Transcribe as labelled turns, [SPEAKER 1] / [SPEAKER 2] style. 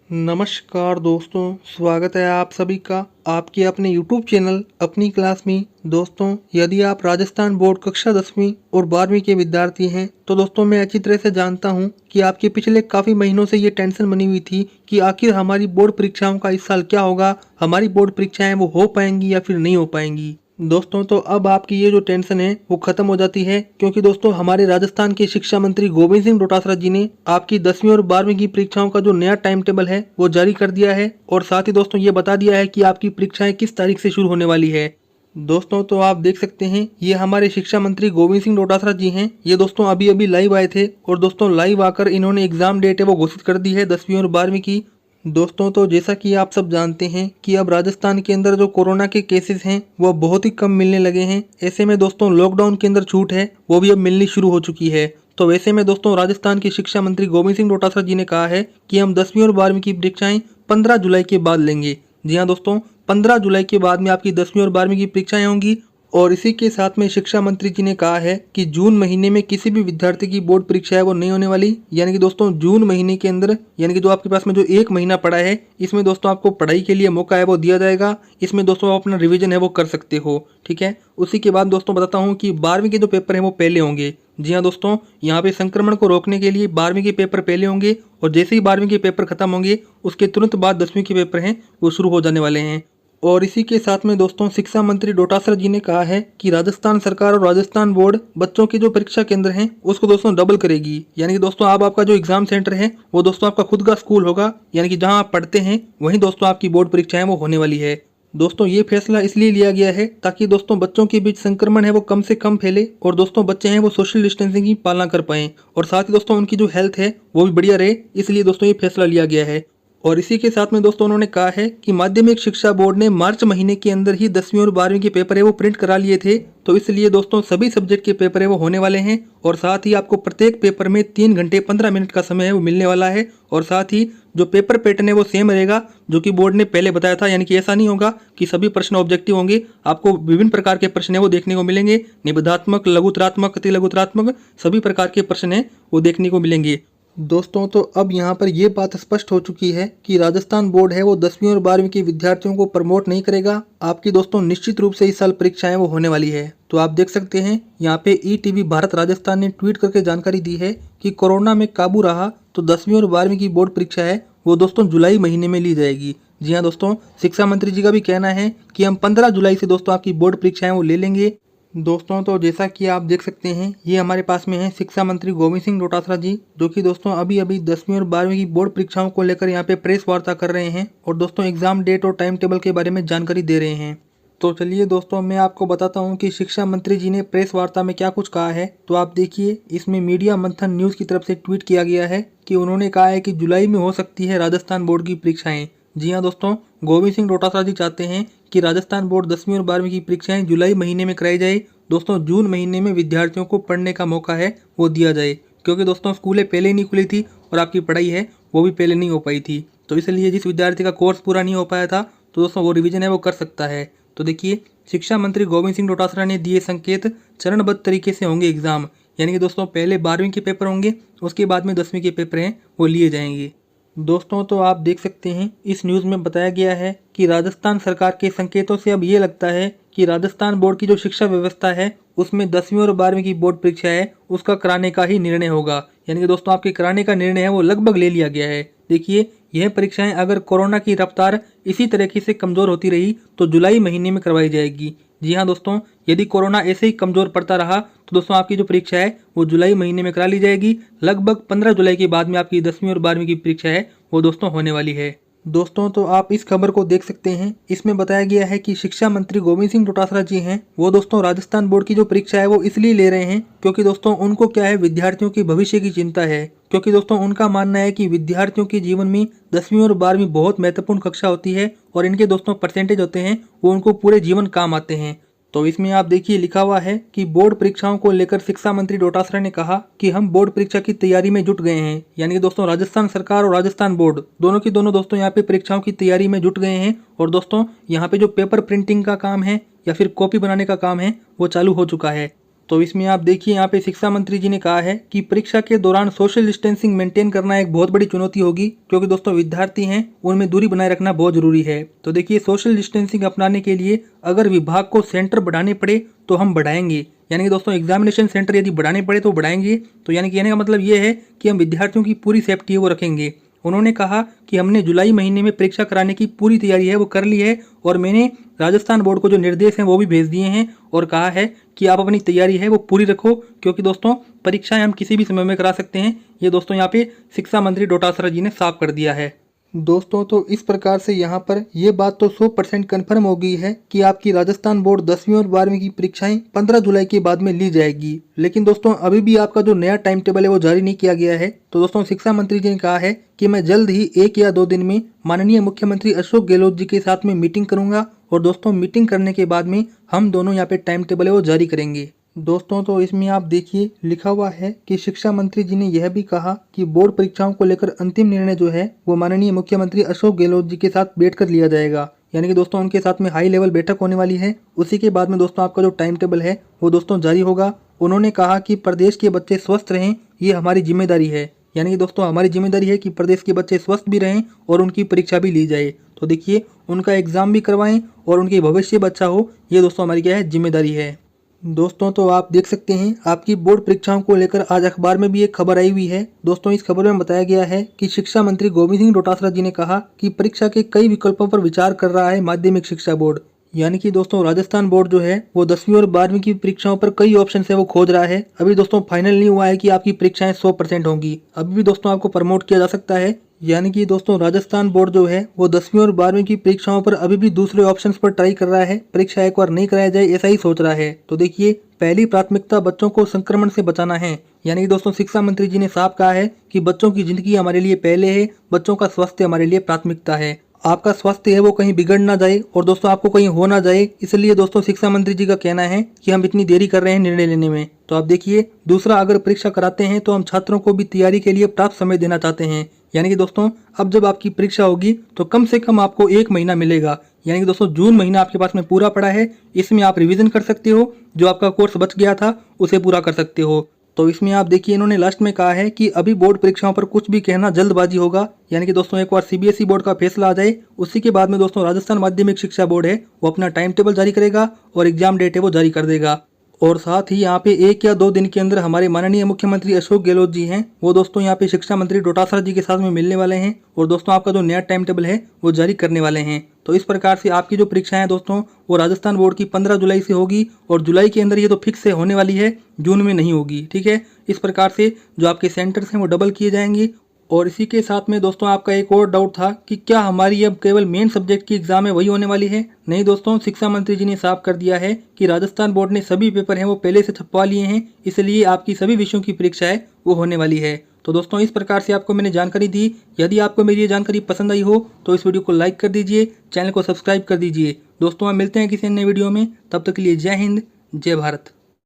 [SPEAKER 1] नमस्कार दोस्तों, स्वागत है आप सभी का आपके अपने YouTube चैनल अपनी क्लास में। दोस्तों, यदि आप राजस्थान बोर्ड कक्षा 10वीं और 12वीं के विद्यार्थी हैं तो दोस्तों मैं अच्छी तरह से जानता हूं कि आपके पिछले काफ़ी महीनों से ये टेंशन बनी हुई थी कि आखिर हमारी बोर्ड परीक्षाओं का इस साल क्या होगा, हमारी बोर्ड परीक्षाएं वो हो पाएंगी या फिर नहीं हो पाएंगी। दोस्तों, तो अब आपकी ये जो टेंशन है वो खत्म हो जाती है, क्योंकि दोस्तों हमारे राजस्थान के शिक्षा मंत्री गोविंद सिंह डोटासरा जी ने आपकी 10वीं और 12वीं की परीक्षाओं का जो नया टाइम टेबल है वो जारी कर दिया है और साथ ही दोस्तों ये बता दिया है कि आपकी परीक्षाएं किस तारीख से शुरू होने वाली है। दोस्तों, तो आप देख सकते हैं ये हमारे शिक्षा मंत्री गोविंद सिंह डोटासरा जी हैं। ये दोस्तों अभी अभी लाइव आए थे और दोस्तों लाइव आकर इन्होंने एग्जाम डेट है वो घोषित कर दी है 10वीं और 12वीं की। दोस्तों, तो जैसा कि आप सब जानते हैं कि अब राजस्थान के अंदर जो कोरोना के केसेस हैं वो बहुत ही कम मिलने लगे हैं। ऐसे में दोस्तों लॉकडाउन के अंदर छूट है वो भी अब मिलनी शुरू हो चुकी है। तो वैसे में दोस्तों राजस्थान के शिक्षा मंत्री गोविंद सिंह डोटासरा जी ने कहा है कि हम 10वीं और 12वीं की परीक्षाएं 15 जुलाई के बाद लेंगे। जी हाँ दोस्तों, 15 जुलाई के बाद में आपकी 10वीं और 12वीं की परीक्षाएं होंगी। और इसी के साथ में शिक्षा मंत्री जी ने कहा है कि जून महीने में किसी भी विद्यार्थी की बोर्ड परीक्षा है वो नहीं होने वाली। यानी कि दोस्तों जून महीने के अंदर, यानी कि जो आपके पास में जो एक महीना पड़ा है, इसमें दोस्तों आपको पढ़ाई के लिए मौका है वो दिया जाएगा। इसमें दोस्तों आप अपना रिवीजन है वो कर सकते हो, ठीक है। उसी के बाद दोस्तों बताता हूँ कि 12वीं के जो पेपर हैं वो पहले होंगे। जी हाँ दोस्तों, यहाँ पे संक्रमण को रोकने के लिए 12वीं के पेपर पहले होंगे और जैसे ही 12वीं के पेपर खत्म होंगे उसके तुरंत बाद 10वीं के पेपर हैं वो शुरू हो जाने वाले हैं। और इसी के साथ में दोस्तों शिक्षा मंत्री डोटासरा जी ने कहा है कि राजस्थान सरकार और राजस्थान बोर्ड बच्चों के जो परीक्षा केंद्र हैं उसको दोस्तों डबल करेगी। यानी कि दोस्तों अब आपका जो एग्जाम सेंटर है वो दोस्तों आपका खुद का स्कूल होगा, यानी कि जहां आप पढ़ते हैं वहीं दोस्तों आपकी बोर्ड परीक्षाएं वो होने वाली है। दोस्तों ये फैसला इसलिए लिया गया है ताकि दोस्तों बच्चों के बीच संक्रमण है वो कम से कम फैले और दोस्तों बच्चे हैं वो सोशल डिस्टेंसिंग की पालना कर पाएं और साथ ही दोस्तों उनकी जो हेल्थ है वो भी बढ़िया रहे, इसलिए दोस्तों ये फैसला लिया गया है। और इसी के साथ में दोस्तों उन्होंने कहा है कि माध्यमिक शिक्षा बोर्ड ने मार्च महीने के अंदर ही 10वीं और 12वीं के पेपर है वो प्रिंट करा लिए थे, तो इसलिए दोस्तों सभी सब्जेक्ट के पेपर है वो होने वाले हैं और साथ ही आपको प्रत्येक पेपर में 3 घंटे 15 मिनट का समय है वो मिलने वाला है। और साथ ही जो पेपर पैटर्न है वो सेम रहेगा जो कि बोर्ड ने पहले बताया था। यानी कि ऐसा नहीं होगा कि सभी प्रश्न ऑब्जेक्टिव होंगे, आपको विभिन्न प्रकार के प्रश्न है वो देखने को मिलेंगे। निबंधात्मक, लघुतरात्मक, अति लघुतरात्मक सभी प्रकार के प्रश्न है वो देखने को मिलेंगे। दोस्तों, तो अब यहाँ पर ये बात स्पष्ट हो चुकी है कि राजस्थान बोर्ड है वो 10वीं और 12वीं के विद्यार्थियों को प्रमोट नहीं करेगा। आपकी दोस्तों निश्चित रूप से इस साल परीक्षाएं वो होने वाली है। तो आप देख सकते हैं यहाँ पे ETV भारत राजस्थान ने ट्वीट करके जानकारी दी है कि कोरोना में काबू रहा तो 10वीं और 12वीं की बोर्ड परीक्षा है वो दोस्तों जुलाई महीने में ली जाएगी। जी हाँ दोस्तों, शिक्षा मंत्री जी का भी कहना है कि हम 15 जुलाई से दोस्तों आपकी बोर्ड परीक्षाएं वो ले लेंगे। दोस्तों, तो जैसा कि आप देख सकते हैं ये हमारे पास में है शिक्षा मंत्री गोविंद सिंह डोटासरा जी, जो कि दोस्तों अभी अभी 10वीं और 12वीं की बोर्ड परीक्षाओं को लेकर यहाँ पे प्रेस वार्ता कर रहे हैं और दोस्तों एग्जाम डेट और टाइम टेबल के बारे में जानकारी दे रहे हैं। तो चलिए दोस्तों मैं आपको बताता हूँ कि शिक्षा मंत्री जी ने प्रेस वार्ता में क्या कुछ कहा है। तो आप देखिए, इसमें मीडिया मंथन न्यूज़ की तरफ से ट्वीट किया गया है कि उन्होंने कहा है कि जुलाई में हो सकती है राजस्थान बोर्ड की परीक्षाएं। जी हाँ दोस्तों, गोविंद सिंह डोटासरा जी चाहते हैं कि राजस्थान बोर्ड 10वीं और 12वीं की परीक्षाएं जुलाई महीने में कराई जाए। दोस्तों जून महीने में विद्यार्थियों को पढ़ने का मौका है वो दिया जाए, क्योंकि दोस्तों स्कूलें पहले ही नहीं खुली थी और आपकी पढ़ाई है वो भी पहले नहीं हो पाई थी। तो इसलिए जिस विद्यार्थी का कोर्स पूरा नहीं हो पाया था तो दोस्तों वो रिवीजन है वो कर सकता है। तो देखिए, शिक्षा मंत्री गोविंद सिंह डोटासरा ने दिए संकेत, चरणबद्ध तरीके से होंगे एग्जाम। यानी कि दोस्तों पहले 12वीं के पेपर होंगे, उसके बाद में 10वीं के पेपर हैं वो लिए जाएंगे। दोस्तों, तो आप देख सकते हैं इस न्यूज़ में बताया गया है कि राजस्थान सरकार के संकेतों से अब ये लगता है कि राजस्थान बोर्ड की जो शिक्षा व्यवस्था है उसमें 10वीं और 12वीं की बोर्ड परीक्षा है उसका कराने का ही निर्णय होगा। यानी कि दोस्तों आपके कराने का निर्णय है वो लगभग ले लिया गया है। देखिए, यह परीक्षाएं अगर कोरोना की रफ्तार इसी तरीके से कमज़ोर होती रही तो जुलाई महीने में करवाई जाएगी। जी हाँ दोस्तों, यदि कोरोना ऐसे ही कमज़ोर पड़ता रहा तो दोस्तों आपकी जो परीक्षा है वो जुलाई महीने में करा ली जाएगी। लगभग 15 जुलाई के बाद में आपकी 10वीं और 12वीं की परीक्षा है वो दोस्तों होने वाली है। दोस्तों, तो आप इस खबर को देख सकते हैं, इसमें बताया गया है कि शिक्षा मंत्री गोविंद सिंह डोटासरा जी हैं वो दोस्तों राजस्थान बोर्ड की जो परीक्षा है वो इसलिए ले रहे हैं क्योंकि दोस्तों उनको क्या है, विद्यार्थियों के भविष्य की चिंता है। क्योंकि दोस्तों उनका मानना है कि विद्यार्थियों के जीवन में 10वीं और 12वीं बहुत महत्वपूर्ण कक्षा होती है और इनके दोस्तों परसेंटेज होते हैं वो उनको पूरे जीवन काम आते हैं। तो इसमें आप देखिए लिखा हुआ है कि बोर्ड परीक्षाओं को लेकर शिक्षा मंत्री डोटासरा ने कहा कि हम बोर्ड परीक्षा की तैयारी में जुट गए हैं। यानी कि दोस्तों राजस्थान सरकार और राजस्थान बोर्ड दोनों की दोनों दोस्तों यहाँ पे परीक्षाओं की तैयारी में जुट गए हैं और दोस्तों यहाँ पे जो पेपर प्रिंटिंग का काम है या फिर कॉपी बनाने का काम है वो चालू हो चुका है। तो इसमें आप देखिए यहाँ पे शिक्षा मंत्री जी ने कहा है कि परीक्षा के दौरान सोशल डिस्टेंसिंग मेंटेन करना एक बहुत बड़ी चुनौती होगी, क्योंकि दोस्तों विद्यार्थी हैं उनमें दूरी बनाए रखना बहुत जरूरी है। तो देखिए सोशल डिस्टेंसिंग अपनाने के लिए अगर विभाग को सेंटर बढ़ाने पड़े तो हम बढ़ाएंगे, यानी कि दोस्तों एग्जामिनेशन सेंटर यदि बढ़ाने पड़े तो बढ़ाएंगे। तो यानी कि कहने का मतलब ये है कि हम विद्यार्थियों की पूरी सेफ्टी है वो रखेंगे। उन्होंने कहा कि हमने जुलाई महीने में परीक्षा कराने की पूरी तैयारी है वो कर ली है, और मैंने राजस्थान बोर्ड को जो निर्देश हैं वो भी भेज दिए हैं और कहा है कि आप अपनी तैयारी है वो पूरी रखो, क्योंकि दोस्तों परीक्षाएं हम किसी भी समय में करा सकते हैं। ये दोस्तों यहाँ पे शिक्षा मंत्री डोटासरा जी ने साफ कर दिया है। दोस्तों तो इस प्रकार से यहाँ पर ये बात तो 100% कन्फर्म हो गई है कि आपकी राजस्थान बोर्ड 10वीं और 12वीं की परीक्षाएं 15 जुलाई के बाद में ली जाएगी। लेकिन दोस्तों अभी भी आपका जो नया टाइम टेबल है वो जारी नहीं किया गया है। तो दोस्तों शिक्षा मंत्री जी ने कहा है कि मैं जल्द ही 1 या 2 दिन में माननीय मुख्यमंत्री अशोक गहलोत जी के साथ में मीटिंग करूंगा, और दोस्तों मीटिंग करने के बाद में हम दोनों यहाँ पे टाइम टेबल है वो जारी करेंगे। दोस्तों तो इसमें आप देखिए लिखा हुआ है कि शिक्षा मंत्री जी ने यह भी कहा कि बोर्ड परीक्षाओं को लेकर अंतिम निर्णय जो है वो माननीय मुख्यमंत्री अशोक गहलोत जी के साथ बैठकर लिया जाएगा, यानी कि दोस्तों उनके साथ में हाई लेवल बैठक होने वाली है। उसी के बाद में दोस्तों आपका जो टाइम टेबल है वो दोस्तों जारी होगा। उन्होंने कहा कि प्रदेश के बच्चे स्वस्थ रहें, ये हमारी जिम्मेदारी है, यानी कि दोस्तों हमारी जिम्मेदारी है कि प्रदेश के बच्चे स्वस्थ भी रहें और उनकी परीक्षा भी ली जाए। तो देखिए उनका एग्जाम भी करवाएं और उनकी भविष्य भी अच्छा हो, ये दोस्तों हमारी क्या है जिम्मेदारी है। दोस्तों तो आप देख सकते हैं आपकी बोर्ड परीक्षाओं को लेकर आज अखबार में भी एक खबर आई हुई है। दोस्तों इस खबर में बताया गया है कि शिक्षा मंत्री गोविंद सिंह डोटासरा जी ने कहा कि परीक्षा के कई विकल्पों पर विचार कर रहा है माध्यमिक शिक्षा बोर्ड, यानी कि दोस्तों राजस्थान बोर्ड जो है वो 10वीं और 12वीं की परीक्षाओं पर कई ऑप्शन है वो खोज रहा है। अभी दोस्तों फाइनल नहीं हुआ है कि आपकी परीक्षाएं 100% होंगी, अभी भी दोस्तों आपको प्रमोट किया जा सकता है। यानी कि दोस्तों राजस्थान बोर्ड जो है वो 10वीं और 12वीं की परीक्षाओं पर अभी भी दूसरे ऑप्शंस पर ट्राई कर रहा है, परीक्षा एक बार नहीं कराया जाए ऐसा ही सोच रहा है। तो देखिए पहली प्राथमिकता बच्चों को संक्रमण से बचाना है, यानी कि दोस्तों शिक्षा मंत्री जी ने साफ कहा है कि बच्चों की जिंदगी हमारे लिए पहले है, बच्चों का स्वास्थ्य हमारे लिए प्राथमिकता है। आपका स्वास्थ्य है वो कहीं बिगड़ ना जाए और दोस्तों आपको कहीं हो ना जाए, इसलिए दोस्तों शिक्षा मंत्री जी का कहना है कि हम इतनी देरी कर रहे हैं निर्णय लेने में। तो आप देखिए दूसरा, अगर परीक्षा कराते हैं तो हम छात्रों को भी तैयारी के लिए पर्याप्त समय देना चाहते हैं, यानी कि दोस्तों अब जब आपकी परीक्षा होगी तो कम से कम आपको 1 महीना मिलेगा, यानी कि दोस्तों जून महीना आपके पास में पूरा पड़ा है, इसमें आप रिवीजन कर सकते हो, जो आपका कोर्स बच गया था उसे पूरा कर सकते हो। तो इसमें आप देखिए इन्होंने लास्ट में कहा है कि अभी बोर्ड परीक्षाओं पर कुछ भी कहना जल्दबाजी होगा, यानी कि दोस्तों एक बार सीबीएसई बोर्ड का फैसला आ जाए उसी के बाद में दोस्तों राजस्थान माध्यमिक शिक्षा बोर्ड है वो अपना टाइम टेबल जारी करेगा और एग्जाम डेट है वो जारी कर देगा। और साथ ही यहाँ पे 1 या 2 दिन के अंदर हमारे माननीय मुख्यमंत्री अशोक गहलोत जी हैं वो दोस्तों यहाँ पे शिक्षा मंत्री डोटासरा जी के साथ में मिलने वाले हैं और दोस्तों आपका जो नया टाइम टेबल है वो जारी करने वाले हैं। तो इस प्रकार से आपकी जो परीक्षाएं हैं दोस्तों वो राजस्थान बोर्ड की 15 जुलाई से होगी, और जुलाई के अंदर ये तो फिक्स से होने वाली है, जून में नहीं होगी, ठीक है। इस प्रकार से जो आपके सेंटर्स हैं वो डबल किए जाएंगे। और इसी के साथ में दोस्तों आपका एक और डाउट था कि क्या हमारी अब केवल मेन सब्जेक्ट की एग्जाम है वही होने वाली है। नहीं दोस्तों, शिक्षा मंत्री जी ने साफ कर दिया है कि राजस्थान बोर्ड ने सभी पेपर हैं वो पहले से छपवा लिए हैं, इसलिए आपकी सभी विषयों की परीक्षा है वो होने वाली है। तो दोस्तों इस प्रकार से आपको मैंने जानकारी दी। यदि आपको मेरी ये जानकारी पसंद आई हो तो इस वीडियो को लाइक कर दीजिए, चैनल को सब्सक्राइब कर दीजिए। दोस्तों हम मिलते हैं किसी अन्य वीडियो में, तब तक के लिए जय हिंद जय भारत।